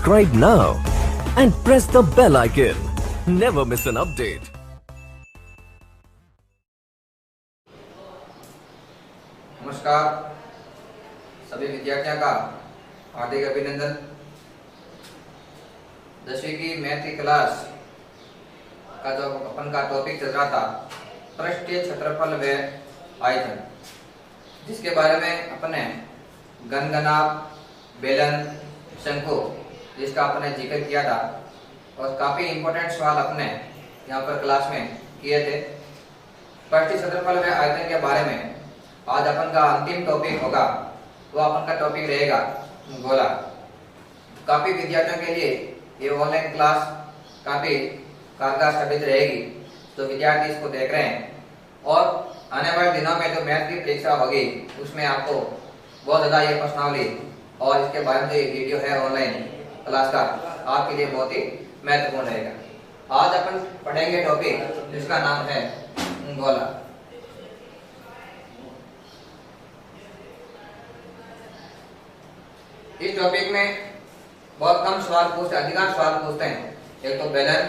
Subscribe now and press the bell icon. Never miss an update. नमस्कार सभी विद्यार्थियों का हार्दिक अभिनंदन। 10वीं की मैथ की क्लास का जो अपन का टॉपिक चल रहा था पृष्ठीय क्षेत्रफल व आयतन, जिसके बारे में अपने घनघनाभ, बेलन, शंकु जिसका अपने जिक्र किया था और काफी इंपॉर्टेंट सवाल अपने यहाँ पर क्लास में किए थे। पृष्ठीय क्षेत्रफल व आयतन के बारे में आज अपन का अंतिम टॉपिक होगा, वो अपन का टॉपिक रहेगा गोला। काफी विद्यार्थियों के लिए ये ऑनलाइन क्लास काफी कारगर साबित रहेगी, तो विद्यार्थी इसको देख रहे हैं और आने वाले दिनों में जो मैथ की परीक्षा होगी उसमें आपको बहुत ज्यादा ये प्रश्नावली और इसके बारे में जो ये वीडियो है ऑनलाइन क्लास का आपके लिए बहुत ही महत्वपूर्ण रहेगा। आज अपन पढ़ेंगे टॉपिक जिसका नाम है गोला। इस टॉपिक में बहुत कम सवाल पूछते, अधिकांश सवाल पूछते हैं, एक तो बेलन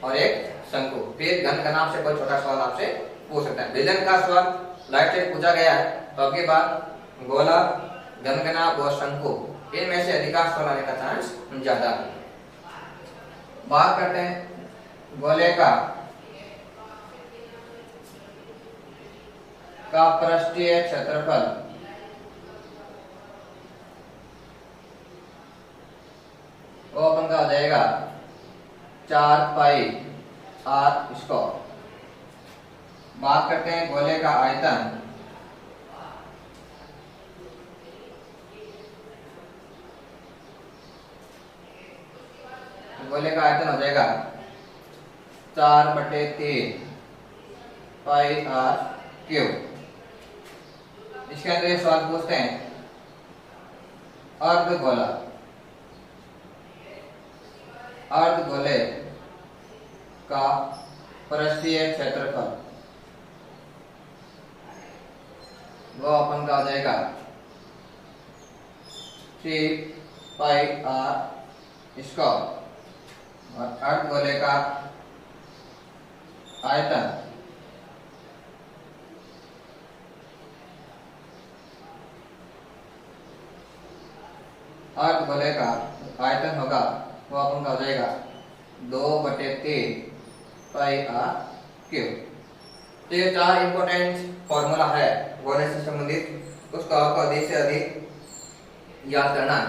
और एक शंकु। फिर घनघनाभ से कोई छोटा सवाल आपसे पूछ सकता है। बेलन का सवाल लाइट से पूछा गया है, तो आपके बाद गोला, घनघनाभ और शंकु इनमें से अधिकांश सवाल आने का चांस ज्यादा है। बात करते हैं गोले का पृष्ठीय क्षेत्रफल। वो अपन का हो जाएगा 4 पाई r स्क्वायर। बात करते हैं गोले का आयतन। गोले का आयतन हो जाएगा 4/3 पाई r क्यूब। इसके अंदर एक सवाल पूछते हैं अर्धगोला। अर्धगोले का पृष्ठीय क्षेत्रफल वो अपन का हो जाएगा 3 पाई r स्क्वायर। और अर्धगोले का आयतन अर्धगोले का आयतन होगा वो अपन का हो जाएगा 2/3 पाई r क्यूब। तो ये 4 इंपॉर्टेंट फॉर्मूला है गोले से संबंधित, उसको आपको अधिक से अधिक याद करना है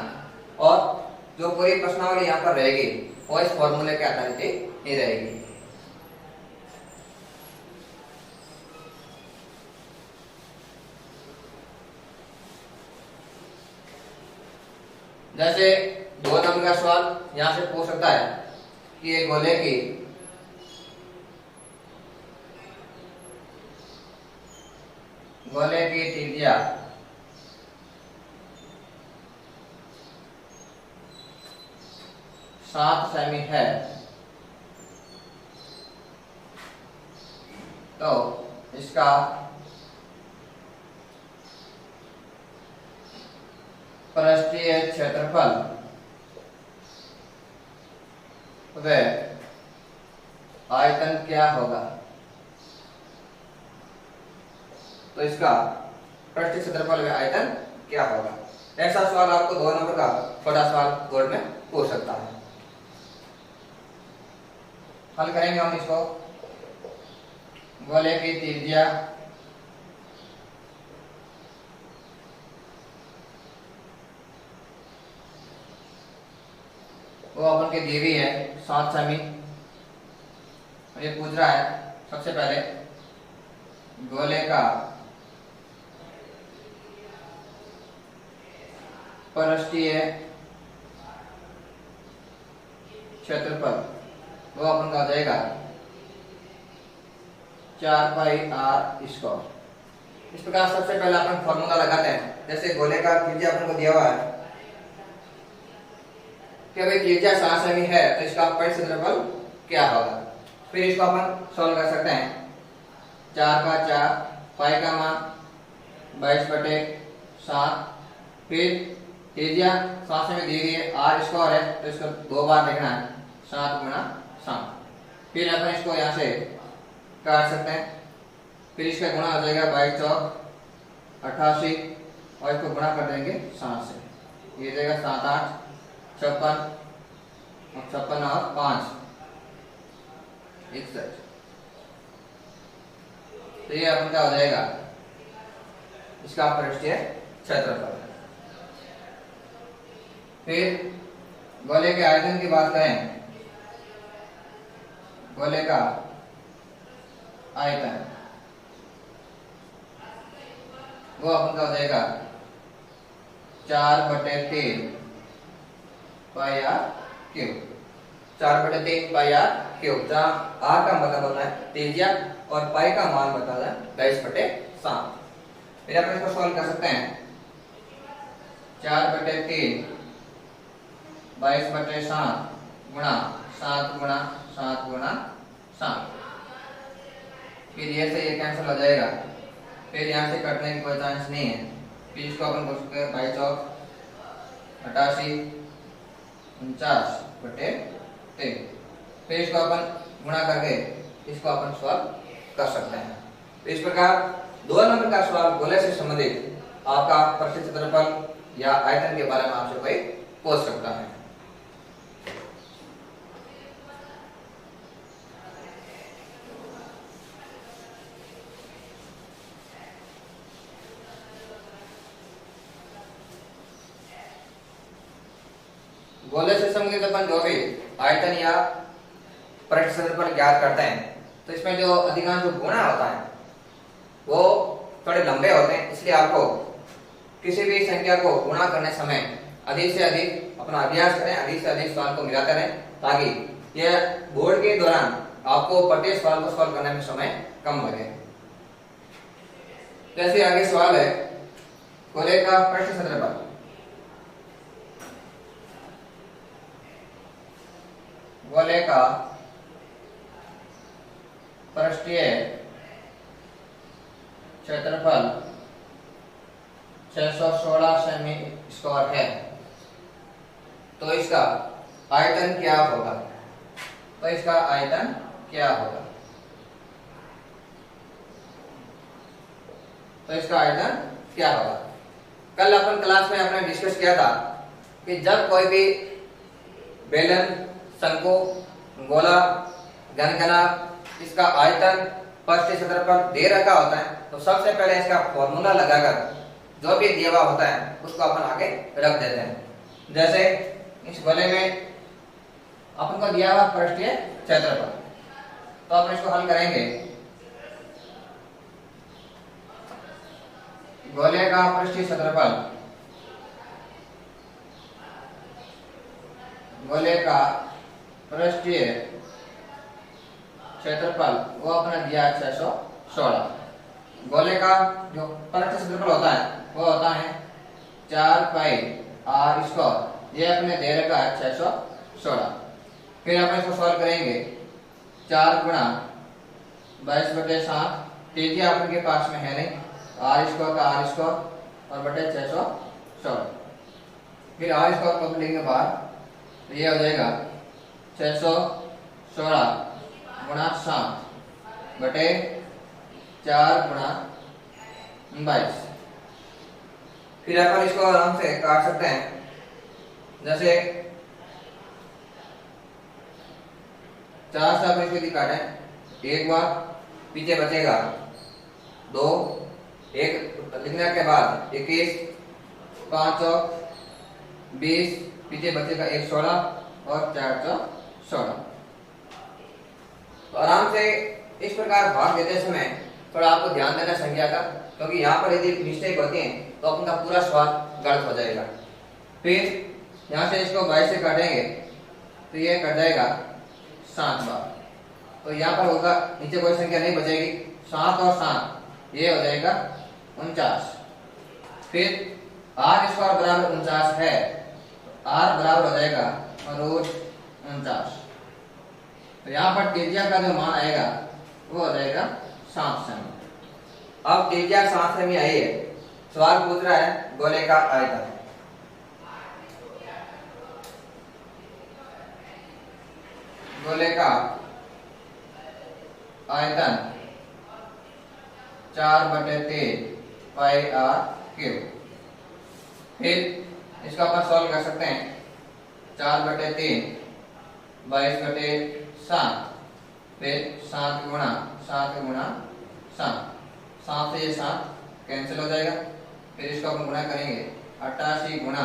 और जो पूरी प्रश्नावली यहाँ पर रहेगी वो इस फॉर्मूले के आधारित ही रहेगी। जैसे 2 नंबर का सवाल यहाँ से पूछ सकता है कि एक गोले की त्रिज्या 7 सेमी है, तो इसका पृष्ठीय क्षेत्रफल व आयतन क्या होगा। तो इसका पृष्ठीय क्षेत्रफल व आयतन क्या होगा। ऐसा सवाल आपको 2 नंबर का छोटा सवाल बोर्ड में पूछ सकता है। हल करेंगे हम इसको। गोले की त्रिज्या वो अपन के दी हुई है 7 सेमी। ये पूछ रहा है सबसे पहले गोले का पृष्ठीय क्षेत्रफल वो अपन का हो जाएगा 4 पाई r स्क्वायर। इस प्रकार सबसे पहले अपन फॉर्मूला लगाते हैं। जैसे गोले का त्रिज्या अपन को दिया हुआ है कि भाई त्रिज्या 7 सेमी है, तो इसका पृष्ठीय क्षेत्रफल क्या होगा। फिर इसको अपन सॉल्व कर सकते हैं। 4 का 4, पाई का मान 22/7, फिर त्रिज्या सात में दी गई है, आर स्क्वायर है तो इसको 2 बार लिखना है, 7 गुणा 7। फिर अपन इसको यहाँ से काट सकते हैं, फिर इसका गुणा हो जाएगा 22 चौक 88 और इसको गुणा कर देंगे 7 से, ये जाएगा 7 8 56 और 56 और 5 61। तो ये अपन का हो जाएगा इसका पृष्ठीय क्षेत्रफल। फिर गोले के आयतन की बात करें, गोले का आयतन वो अपन का हो जाएगा 4/3 pi r cube, 4/3 pi r cube, जहाँ आर का मतलब होता है त्रिज्या और पाई का मान बताता है 22/7। फिर अपन इसको सॉल्व कर सकते हैं, 4/3 22/7 गुणा 7 गुणा 7 गुणा 7। फिर ये से ये कैंसिल हो जाएगा, फिर यहाँ से कटने की कोई चांस नहीं है, फिर इसको अपन बोल सकते हैं 22 चौक 88 49/3। फिर इसको अपन गुणा करके इसको अपन सॉल्व कर सकते हैं। तो इस प्रकार 2 नंबर का सवाल गोले से संबंधित आपका पृष्ठीय क्षेत्रफल या आयतन के बारे में आपसे कोई पूछ सकता है। गोले से संबंधित अपन जो भी आयतन या पृष्ठीय क्षेत्रफल ज्ञात करते हैं, तो इसमें जो अधिकांश जो गुणा होता है वो थोड़े लंबे होते हैं, इसलिए आपको किसी भी संख्या को गुणा करने समय अधिक से अधिक अपना अभ्यास करें, अधिक से अधिक सवाल को मिलाते रहें, ताकि यह बोर्ड के दौरान आपको प्रत्येक सवाल को सॉल्व करने में समय कम लगे। जैसे आगे सवाल है, गोले का पृष्ठीय क्षेत्रफल, गोले का पृष्ठीय क्षेत्रफल 616 सेमी स्क्वायर है, तो इसका आयतन क्या होगा? तो इसका आयतन क्या होगा? तो इसका आयतन क्या होगा? कल अपन क्लास में आपने डिस्कस किया था कि जब कोई भी बेलन, शंकु, गोला, घनकना इसका आयतन पृष्ठीय क्षेत्रफल दे रखा होता है, तो सबसे पहले इसका फॉर्मूला लगाकर जो भी दिया हुआ होता है उसको अपन आगे रख देते हैं। जैसे इस गोले में अपन को दिया हुआ पृष्ठीय क्षेत्रफल, तो अपन इसको हल करेंगे। गोले का पृष्ठीय क्षेत्रफल, गोले का पृष्ठीय क्षेत्रफल वो अपना दिया 616। गोले का जो पृष्ठीय क्षेत्रफल होता है वो होता है 4 पाई आर स्क्वायर, ये अपने दे रखा है 616। फिर अपन इसको सॉल्व करेंगे, 4 गुणा 22/7, त्रिज्या अपन के पास में है नहीं, आर स्क्वायर का आर स्क्वायर और बटे 616। फिर आर स्क्वायर को लिखेंगे बाहर, तो ये हो जाएगा 616 गुणा 7 बटे 4 गुणा 22। फिर अपन इसको आराम से काट सकते हैं, जैसे 4 से अपन इसको काटे, एक बार पीछे बचेगा 2, एक लिखने के बाद 21, 5 चौक 20, पीछे बचेगा 1 16 और 4 चौक 16। तो आराम से इस प्रकार भाग देते समय थोड़ा आपको ध्यान देना संख्या का, क्योंकि यहाँ पर यदि मिस्टेक होती है तो अपन का पूरा सवाल गलत हो जाएगा। फिर यहाँ से इसको 22 से काटेंगे तो ये कट जाएगा 7 बार, तो यहाँ पर होगा नीचे कोई संख्या नहीं बचेगी, 7 और 7 ये हो जाएगा 49। फिर आर स्क्वायर बराबर 49 है, आर बराबर हो जाएगा √49। तो यहाँ पर त्रिज्या का जो मान आएगा वो हो जाएगा 7 सेमी। अब त्रिज्या 7 सेमी आई है, सवाल पूछ रहा है गोले का आयतन। गोले का आयतन 4/3 पाई आर क्यूब। फिर इसका अपन सॉल्व कर सकते हैं। 4/3 22/7, फिर 7 गुणा 7 से ये 7 कैंसिल हो जाएगा। फिर इसको अपन गुणा करेंगे 88 गुणा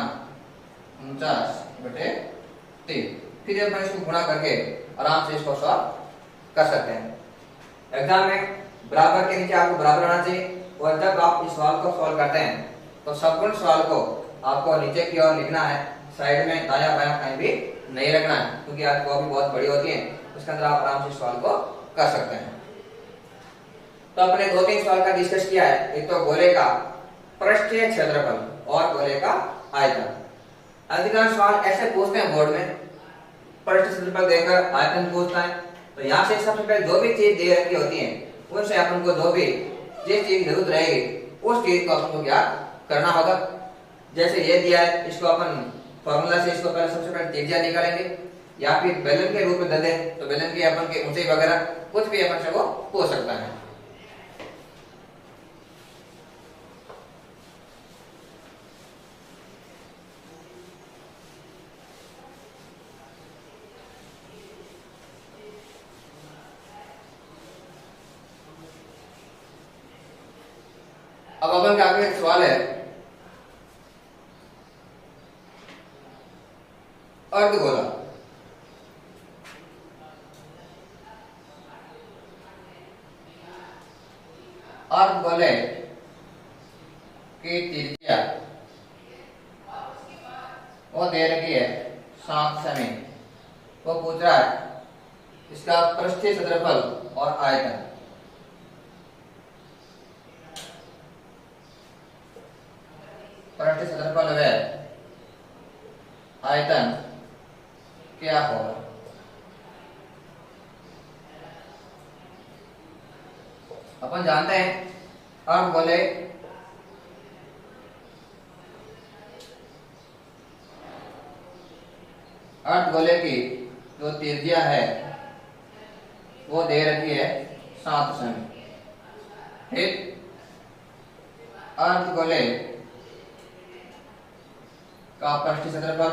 49/3। फिर अपन इसको गुणा करके आराम से इसको सॉल्व कर सकते हैं। एग्जाम में बराबर के नीचे आपको बराबर आना चाहिए, और जब आप इस सवाल को सॉल्व करते हैं तो संपूर्ण सवाल को आपको नीचे की ओर लिखना है, साइड में दाया बायां कहीं भी नहीं रखना है, क्योंकि आज कॉपी बहुत बड़ी होती है, उसके अंदर आप आराम से सवाल को कर सकते हैं। तो अपने 2-3 सवाल का डिस्कस किया है। एक तो गोले का पृष्ठीय क्षेत्रफल और गोले का आयतन। अधिकांश सवाल ऐसे पूछते हैं बोर्ड में, पृष्ठीय क्षेत्रफल देकर आयतन पूछता है। तो यहाँ से सबसे पहले जो भी चीज दे रखी होती है उनसे अपन को जो भी जिस चीज जरूरत रहेगी उस चीज को अपन को ज्ञात करना होगा। जैसे ये दिया है, इसको अपन फॉर्मूला से इसको पहले सबसे पहले त्रिज्या निकालेंगे, या फिर बेलन के रूप में दे दे तो बेलन की अपन की ऊंचाई वगैरह कुछ भी अपन से वो पूछ सकता है। अब अपन का आगे एक सवाल है, अर्धगोला। अर्धगोले की त्रिज्या वो दे रखी है 7 सेमी। वो पूछ रहा है इसका पृष्ठीय क्षेत्रफल और आयतन। पृष्ठीय क्षेत्रफल व आयतन क्या होगा? अपन जानते हैं अर्धगोले की जो त्रिज्या है वो दे रखी है 7 सेमी। फिर अर्धगोले का पृष्ठीय क्षेत्रफल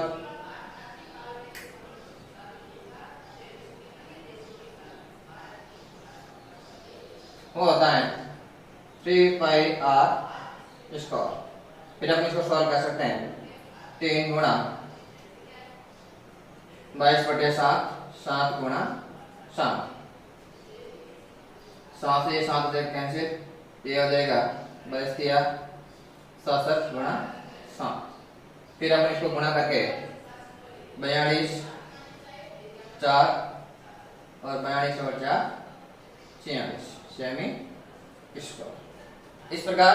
वो होता है 3 पाई आर स्क्वायर। फिर हम इसको सॉल्व कर सकते हैं। 3 गुणा 22/7, 7 गुणा 7, 7 से ये 7 हो जाएगा कैंसिल, ये हो जाएगा 67 गुणा 7। फिर हम इसको गुणा करके 42 4 और 42/4 46 सेमी स्क्वायर। इस प्रकार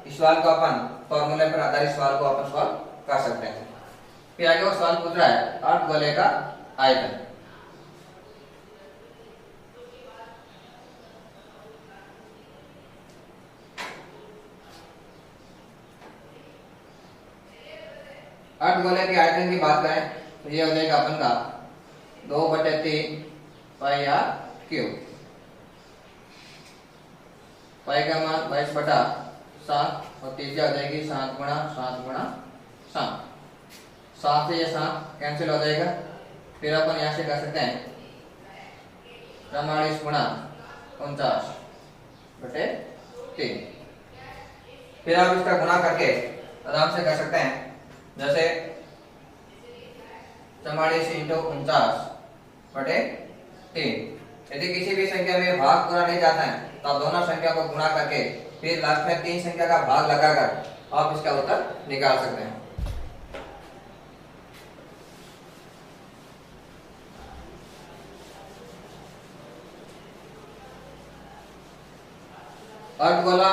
इस सवाल को अपन फॉर्मूले पर आधारित सवाल को अपन सॉल्व कर सकते हैं। फिर आगे वो सवाल पूछ रहा है अर्धगोले का आयतन। अर्धगोले के आयतन की बात करें तो ये हो जाएगा अपन का 2/3 पाई आर क्यूब। पाई का मान 22/7 और त्रिज्या हो जाएगी 7 गुणा 7 गुणा 7। 7 से ये 7 कैंसिल हो जाएगा। फिर अपन यहाँ से कर सकते हैं 44 गुणा 49/3। फिर आप इसका गुणा करके आराम से कर सकते हैं। जैसे 44 × 49/3। यदि किसी भी संख्या में भाग पूरा नहीं जाता है तो आप दोनों संख्या को गुणा करके फिर लास्ट में 3 संख्या का भाग लगाकर आप इसका उत्तर निकाल सकते हैं। अर्धगोला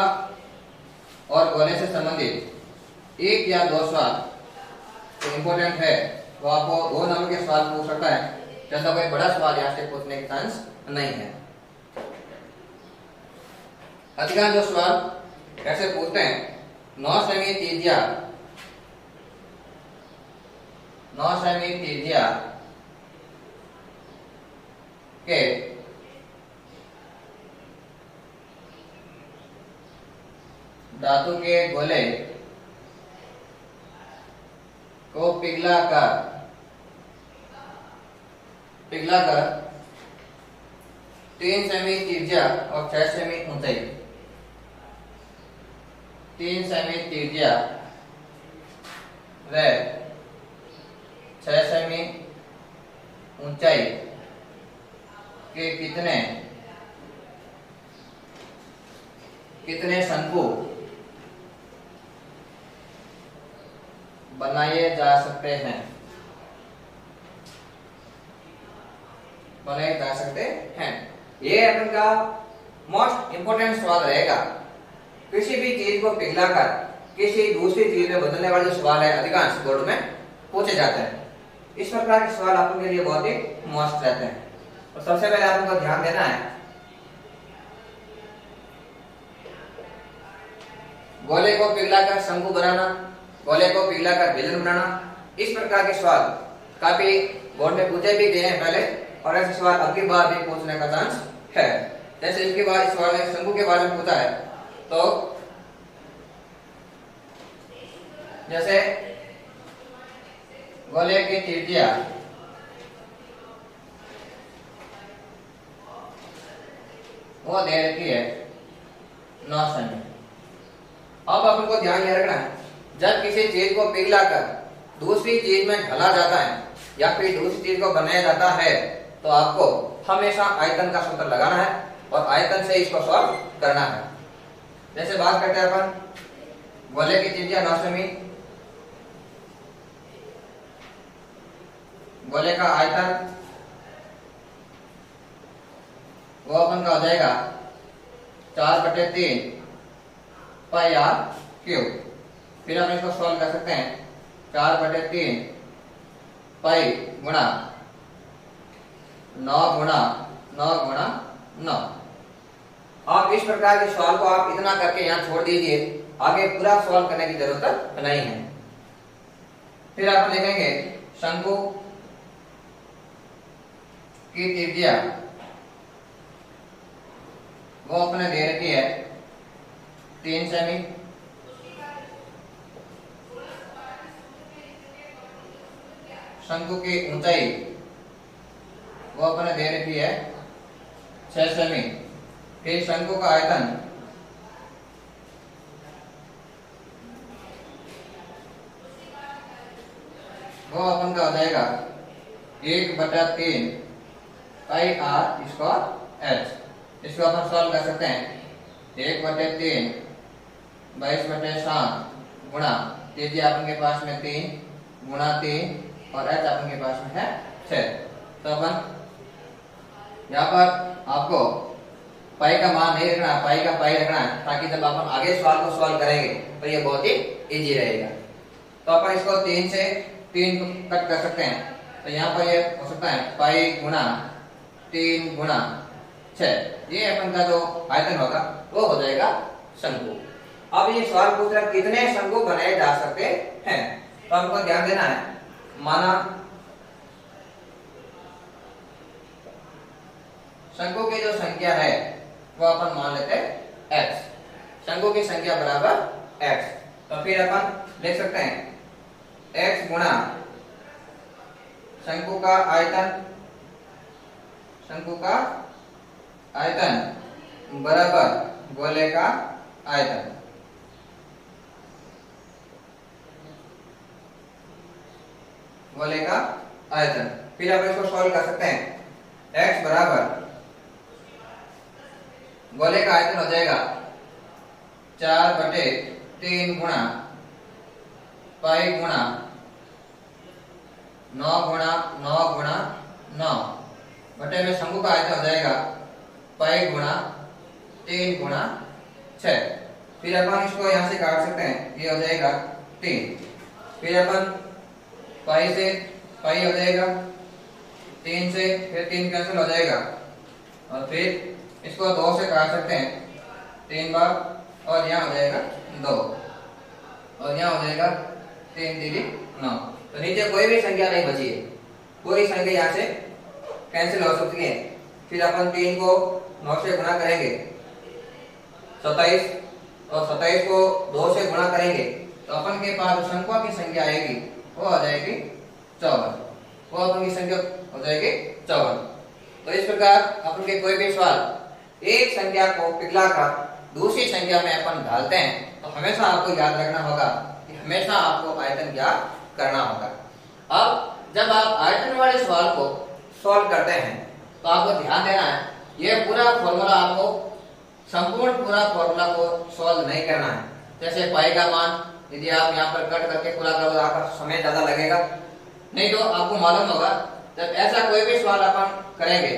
और गोले से संबंधित एक या दो सवाल तो इम्पोर्टेंट है, वो आपको 2 नंबर के सवाल पूछ सकता है। ज्यादा कोई बड़ा सवाल यहाँ से पूछने के चांस नहीं है। अधिकांश जो सवाल ऐसे पूछते हैं 9 सेमी त्रिज्या के धातु के गोले को पिघलाकर 3 सेमी त्रिज्या और 6 सेमी ऊंचाई 3 सेमी त्रिज्या व 6 सेमी ऊंचाई के कितने शंकु बनाए जा सकते हैं ये अपन का मोस्ट इंपोर्टेंट सवाल रहेगा। किसी भी चीज को पिघलाकर किसी दूसरी चीज में बदलने वाले जो सवाल है अधिकांश बोर्ड में पूछे जाते हैं। इस प्रकार के सवाल आपके लिए बहुत ही मस्त रहते हैं। और सबसे पहले आपको ध्यान देना है, गोले को पिघलाकर शंकु बनाना, गोले को पिघलाकर बेलन बनाना, इस प्रकार के सवाल काफी बोर्ड में पूछे भी गए हैं पहले, और ऐसे सवाल अगली बार भी पूछने का चांस है। जैसे इसके बाद इस सवाल में शंकु के बारे में पूछा है, तो जैसे गोले की त्रिज्या वो दे रखी है 9 सेमी। अब अपन को ध्यान ये रखना है, जब किसी चीज को पिघलाकर दूसरी चीज में ढला जाता है या फिर दूसरी चीज को बनाया जाता है, तो आपको हमेशा आयतन का सूत्र लगाना है और आयतन से इसको सॉल्व करना है। जैसे बात करते हैं अपन, गोले की त्रिज्या 9 सेमी, गोले का आयतन वो अपन का हो जाएगा 4/3 पाई आर क्यूब। फिर हम इसको सॉल्व कर सकते हैं, 4/3 पाई गुणा 9 गुणा 9। आप इस प्रकार के सवाल को आप इतना करके यहाँ छोड़ दीजिए, आगे पूरा सॉल्व करने की जरूरत नहीं है। फिर आप लिखेंगे शंकु की त्रिज्या वो अपने दे रखी है 3 सेमी, शंकु की ऊंचाई वो अपने दे रखी है 6 सेमी। फिर शंकु का आयतन वो अपन का हो जाएगा 1/3 पाई आर स्क्वायर एच। इसको अपन सॉल्व कर सकते हैं, 1/3 22/7 गुणा त्रिज्या अपन के पास में 3 गुणा 3 और एच अपन के पास में है 6। तो अपन यहाँ पर आपको पाई का मान नहीं रखना, पाई का पाई रखना है, ताकि जब अपन आगे सवाल को सॉल्व करेंगे तो ये बहुत ही इजी रहेगा। तो अपन इसको 3 से 3 को कट कर सकते हैं, तो यहाँ पर ये हो सकता है पाई गुणा 3 गुणा 6। ये अपन का जो आयतन होगा वो हो जाएगा शंकु। अब ये सवाल पूछ रहा है कितने शंकु बनाए जा सकते हैं, तो हमको ध्यान देना है। माना शंकु की जो संख्या है वो अपन मान लेते हैं x, शंकु की संख्या बराबर x। तो फिर अपन लिख सकते हैं x गुणा शंकु का आयतन बराबर गोले का आयतन। गोले का आयतन। फिर आप इसको सॉल्व कर सकते हैं, x बराबर गोले का आयतन हो जाएगा 4/3 गुणा पाई गुणा 9 गुणा 9 बटे में शंकु का आयतन हो जाएगा पाई गुणा 3 गुणा 6। फिर अपन इसको यहाँ से काट सकते हैं, ये हो जाएगा 3। फिर अपन पाई से पाई हो जाएगा, 3 से फिर 3 कैंसिल हो जाएगा, और फिर इसको 2 से काट सकते हैं 3 बार, और यहाँ हो जाएगा 2, और यहाँ हो जाएगा 3 3 9। तो नीचे कोई भी संख्या नहीं बची है, पूरी संख्या यहाँ से कैंसिल हो सकती है। फिर अपन 3 को 9 से गुणा करेंगे 27, और 27 को 2 से गुणा करेंगे तो अपन के पास जो संख्या की संख्या आएगी वो आ जाएगी 54। वो अपन की संख्या हो जाएगी 54। तो इस प्रकार अपन के कोई भी सवाल एक संख्या को पिघलाकर दूसरी संख्या में अपन डालते हैं तो हमेशा आपको याद रखना होगा कि हमेशा आपको आयतन ज्ञात करना होगा। अब जब आप आयतन वाले सवाल को सॉल्व करते हैं तो आपको ध्यान देना है ये पूरा फॉर्मूला आपको संपूर्ण पूरा फॉर्मूला को सॉल्व नहीं करना है। जैसे पाई का मान यदि आप यहाँ पर कट करके पूरा करोगे आपका समय ज्यादा लगेगा, नहीं तो आपको मालूम होगा जब ऐसा कोई भी सवाल अपन करेंगे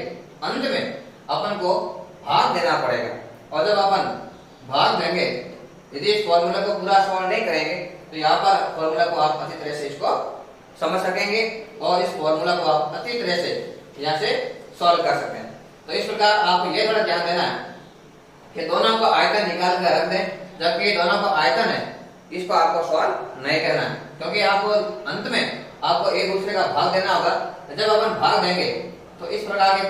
अंत में अपन को भाग देना पड़ेगा, और जब अपन भाग देंगे यदि इस फॉर्मूला को पूरा सॉल्व नहीं करेंगे तो यहाँ पर फॉर्मूला को आप अच्छी तरह से इसको समझ सकेंगे और इस फॉर्मूला को आप अच्छी तरह से यहाँ से सॉल्व कर सकते हैं। तो इस प्रकार आपको ये थोड़ा ध्यान देना है कि दोनों को आयतन निकाल कर रख दें, जबकि दोनों का आयतन है इसको आपको सॉल्व नहीं करना है, क्योंकि आपको अंत में आपको एक दूसरे का भाग देना होगा। जब अपन भाग देंगे तो इस प्रकार के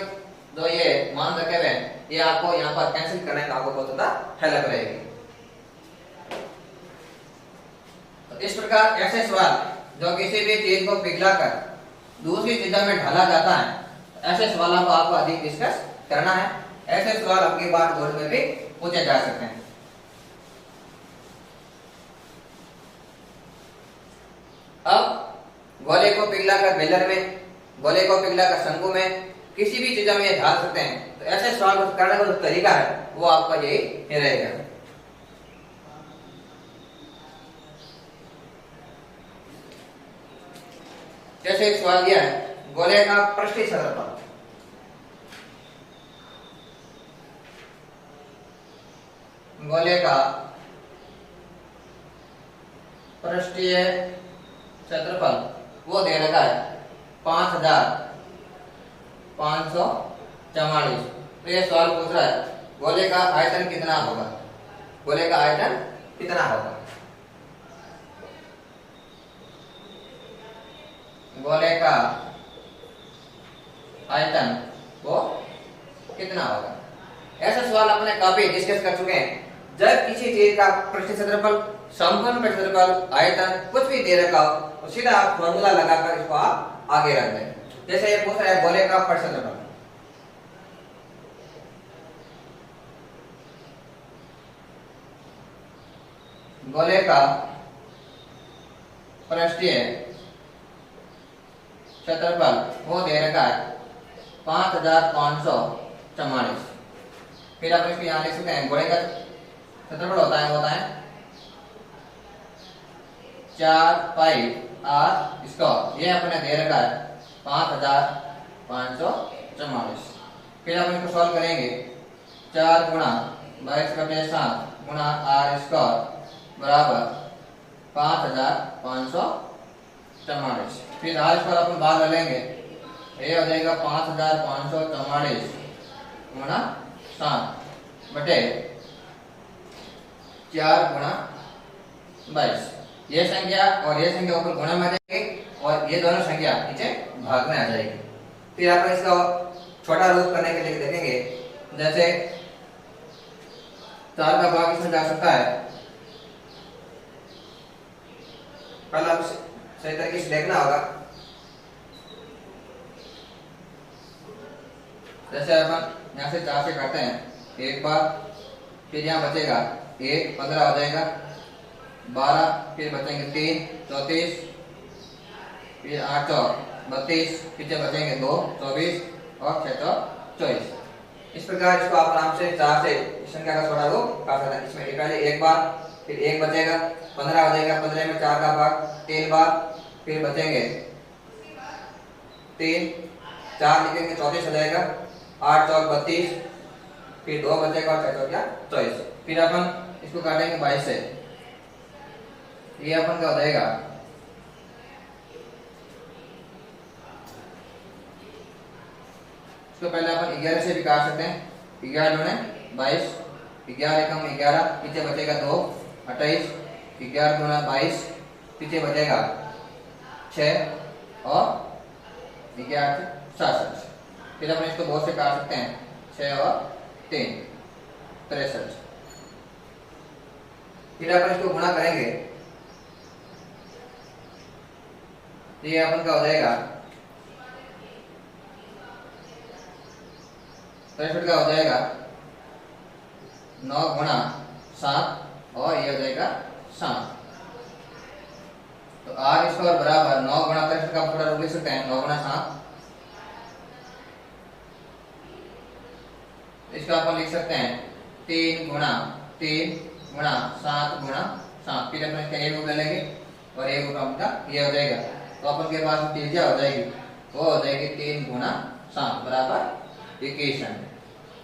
जो ये मान रखे हुए हैं ये आपको यहाँ पर कैंसिल करने का आपको बहुत ज्यादा हेल्प रहेगी। तो इस प्रकार ऐसे सवाल जो किसी भी चीज को पिघलाकर दूसरी चीजों में ढाला जाता है ऐसे सवालों को आपको अधिक डिस्कस करना है। ऐसे सवाल आपके बाद बोर्ड में भी पूछे जा सकते हैं। अब गोले को पिघलाकर बेलर में, गोले को पिघलाकर शंकु में, किसी भी चीजों में ढाल सकते हैं। तो ऐसे सवाल को करने का जो तरीका है वो आपका यही रहेगा। जैसे एक सवाल दिया है गोले का पृष्ठीय क्षेत्रफल, गोले का पृष्ठीय क्षेत्रफल वो दे रखा है 5544। तो ये सवाल पूछ रहा है गोले का आयतन कितना होगा, गोले का आयतन कितना होगा। गोले का आयतन वो कितना होगा। ऐसा सवाल अपने काफी डिस्कस कर चुके हैं। जब किसी चीज का पृष्ठीय क्षेत्रफल, संपूर्ण पृष्ठीय क्षेत्रफल, आयतन कुछ भी दे रखा हो तो सीधा आप फॉर्मूला लगाकर इसको आप आगे रख दें। जैसे ये पूछ रहा है गोले का पृष्ठीय क्षेत्रफल, गोले का पृष्ठीय क्षेत्रफल वो दे रखा है 5544। फिर आप इसको यहाँ लिख सकते हैं गोले का क्षेत्रफल होता है 4 पाई r स्क्वायर। ये अपने दे रखा है 5544। फिर आप इसको सॉल्व करेंगे 4 गुणा 22/7 गुणा r स्क्वायर बराबर 5544। फिर r स्क्वायर अपन बाहर ले लेंगे, ये हो जाएगा 5544 गुणा 7 बटे 4 गुणा 22। ये संख्या और ये संख्या ऊपर गुणा में आ जाएगी और ये दोनों संख्या नीचे भाग में आ जाएगी। फिर आप इसको छोटा रूप करने के लिए देखेंगे, जैसे 4 का भाग इसमें जा सकता है। पहले आप सही तरीके से देखना होगा। जैसे अपन यहाँ से 4 से काटते हैं एक बार, फिर यहाँ बचेगा 1 15 हो जाएगा, 12 फिर बचेंगे 3 34, फिर 8 और 32, पीछे बचेंगे 2 24 और 6 24। इस प्रकार इसको आप आराम से 4 से इस संख्या का छोटा रूप काट सकते हैं। इसमें पहले एक बार, फिर 1 बचेगा, 15 हो जाएगा, 15 में 4 का भाग 3 बार, फिर बचेंगे 3 4 लिखेंगे 34 हो जाएगा, 8 और 32, फिर 2 बचेगा और 6 क्या 24। फिर अपन इसको काटेंगे 22 से, ये अपन का हो जाएगा 11 से भी काट सकते हैं। 11 दूने 22, 11 एकम 11, पीछे बचेगा 2 28, 11 दूना 22, पीछे बचेगा 6 और 11 67। फिर अपन इसको बहुत से काट सकते हैं, 6 और 3 63। फिर अपन इसको गुणा करेंगे, ये अपन का हो जाएगा 63 का हो जाएगा 9 गुणा 7 और ये हो जाएगा 7। तो आर स्क्वायर बराबर 9 गुणा 63 का थोड़ा रूप लिख सकते हैं, 9 गुणा 7। इसको अपन लिख सकते हैं 3 गुणा 3 गुणा 7 गुणा 7। फिर अपन इसका एक रूप ले लेंगे और एक रूप अपना ये हो जाएगा। तो अपन के पास त्रिज्या हो जाएगी, वो हो जाएगी 3 गुणा 7 बराबर 21।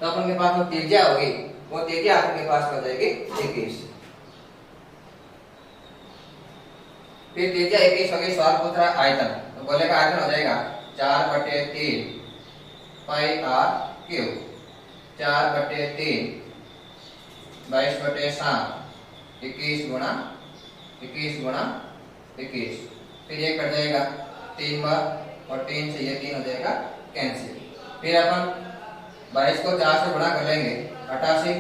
तो अपन के पास जो त्रिज्या होगी वो त्रिज्या अपन के पास हो जाएगी 21। फिर त्रिज्या 21 होगी, सवाल पूछ रहा है आयतन। तो गोले का आयतन हो जाएगा 4/3 पाई आर क्यूब, 4/3 22/7 21 गुणा 21। फिर ये कट जाएगा 3 बार और 3 से ये 3 हो जाएगा कैंसिल। फिर अपन 22 को 4 से गुणा कर लेंगे 88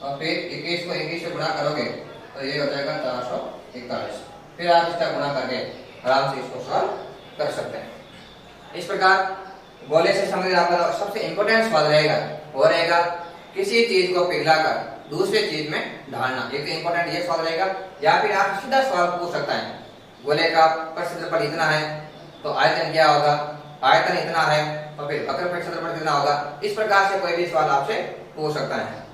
और फिर 21 को 21 से गुणा करोगे तो ये हो जाएगा 441। फिर आप इसका गुणा करके आराम से इसको सॉल्व कर सकते हैं। इस प्रकार गोले से संबंधित आपका सबसे इंपॉर्टेंट सवाल रहेगा वो रहेगा किसी चीज को पिघलाकर दूसरे चीज में ढालना। एक तो इंपॉर्टेंट ये सवाल रहेगा, या फिर आप सीधा सवाल पूछ सकता है गोले का क्षेत्रफल इतना है तो आयतन क्या होगा, आयतन इतना है तो फिर वक्र का क्षेत्रफल कितना होगा। इस प्रकार से कोई भी सवाल आपसे पूछ सकता है।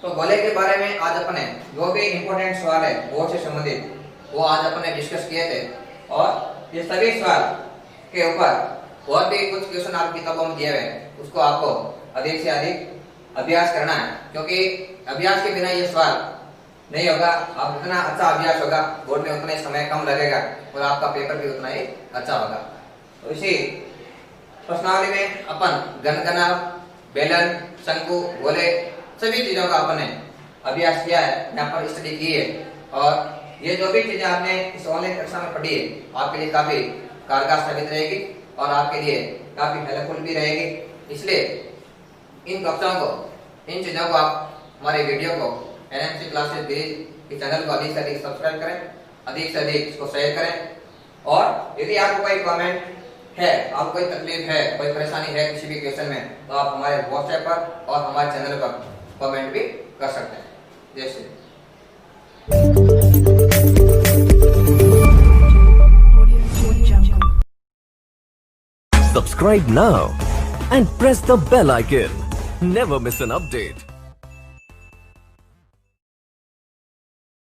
तो गोले के बारे में आज अपने जो भी इंपॉर्टेंट सवाल है वो से संबंधित वो आज अपने डिस्कस किए थे, और ये सभी सवाल के ऊपर और भी कुछ क्वेश्चन आप किताबों में दिए हुए उसको आपको अधिक से अधिक अभ्यास करना है, क्योंकि अभ्यास के बिना ये सवाल नहीं होगा। आप जितना अच्छा अभ्यास होगा बोर्ड में उतना ही समय कम लगेगा और आपका पेपर भी उतना ही अच्छा होगा। तो इसी प्रश्नावली में अपन गणगणा, बेलन, शंकु, गोले सभी चीजों का आपने अभ्यास किया है, यहाँ पर स्टडी की है, और ये जो भी चीजें आपने इस ऑनलाइन कक्षा में पढ़ी है आपके लिए काफी कारगर साबित रहेगी और आपके लिए काफी हेल्पफुल भी रहेगी। इसलिए इन कक्षाओं को, इन चीजों को आप हमारे वीडियो को एनएमसी क्लासेस के चैनल को अधिक से अधिक सब्सक्राइब करें, अधिक से अधिक इसको शेयर करें, और यदि आपको कोई कमेंट है, आपको कोई तकलीफ है, कोई परेशानी है किसी भी क्वेश्चन में, तो आप हमारे व्हाट्सएप पर और हमारे चैनल पर कमेंट भी कर सकते हैं। जय Shri Subscribe now and press the bell icon. Never miss an update.